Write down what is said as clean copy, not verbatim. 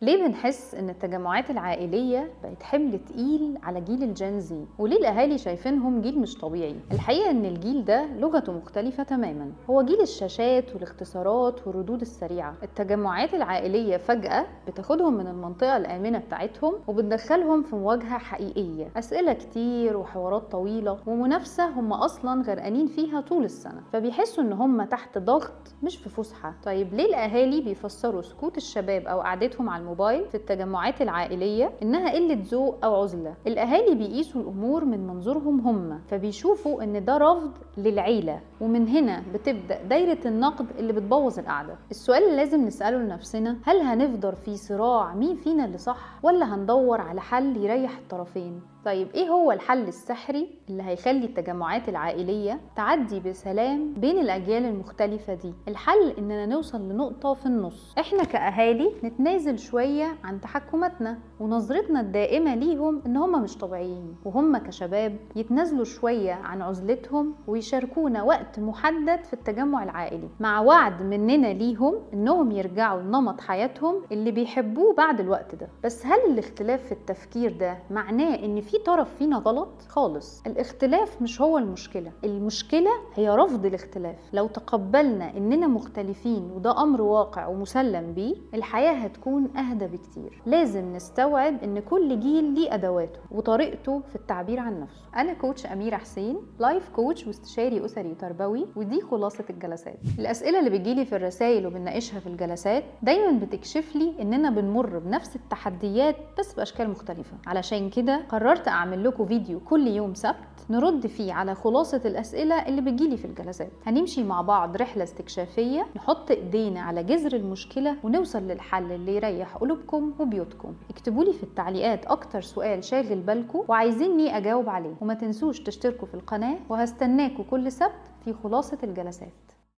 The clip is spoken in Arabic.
ليه بنحس ان التجمعات العائلية بقت حمل تقيل على جيل الجنزي؟ وليه الاهالي شايفينهم جيل مش طبيعي؟ الحقيقة ان الجيل ده لغته مختلفة تماما، هو جيل الشاشات والاختصارات والردود السريعة. التجمعات العائلية فجأة بتاخدهم من المنطقة الآمنة بتاعتهم وبتدخلهم في مواجهة حقيقية، أسئلة كتير وحوارات طويلة ومنافسة هم أصلا غرقانين فيها طول السنة، فبيحسوا ان هم تحت ضغط مش في فسحة. طيب ليه الاهالي بيفسروا سكوت الشباب او قعدتهم على الموبايل في التجمعات العائلية انها قلة ذوق او عزلة؟ الاهالي بيقيسوا الامور من منظورهم هم، فبيشوفوا ان ده رفض للعيلة، ومن هنا بتبدأ دايرة النقد اللي بتبوظ القعدة. السؤال اللي لازم نسأله لنفسنا، هل هنفضل في صراع مين فينا اللي صح، ولا هندور على حل يريح الطرفين؟ طيب ايه هو الحل السحري اللي هيخلي التجمعات العائلية تعدي بسلام بين الأجيال المختلفة دي؟ الحل إننا نوصل لنقطة في النص، إحنا كأهالي نتنازل شوية عن تحكماتنا ونظرتنا الدائمة ليهم إن هم مش طبيعيين، وهم كشباب يتنازلوا شوية عن عزلتهم ويشاركونا وقت محدد في التجمع العائلي، مع وعد مننا ليهم إنهم يرجعوا لنمط حياتهم اللي بيحبوه بعد الوقت ده. بس هل الاختلاف في التفكير ده معناه إن في طرف فينا غلط؟ خالص، الاختلاف مش هو المشكلة، المشكلة هي رفض الاختلاف. لو تقبلنا اننا مختلفين وده امر واقع ومسلم بيه، الحياة هتكون اهدى بكتير. لازم نستوعب ان كل جيل ليه ادواته وطريقته في التعبير عن نفسه. انا كوتش اميرة حسين، لايف كوتش واستشاري اسري وتربوي، ودي خلاصة الجلسات. الاسئلة اللي بتجيلي في الرسائل وبنناقشها في الجلسات دايما بتكشف لي اننا بنمر بنفس التحديات بس باشكال مختلفة. علشان كده قررت اعمل لكم فيديو كل يوم سبت نرد فيه على خلاصة الأسئلة اللي بتجيلي في الجلسات. هنمشي مع بعض رحلة استكشافية، نحط ايدينا على جذر المشكلة ونوصل للحل اللي يريح قلوبكم وبيوتكم. اكتبولي في التعليقات اكتر سؤال شاغل بالكم وعايزيني اجاوب عليه، وما تنسوش تشتركوا في القناة، وهستناكوا كل سبت في خلاصة الجلسات.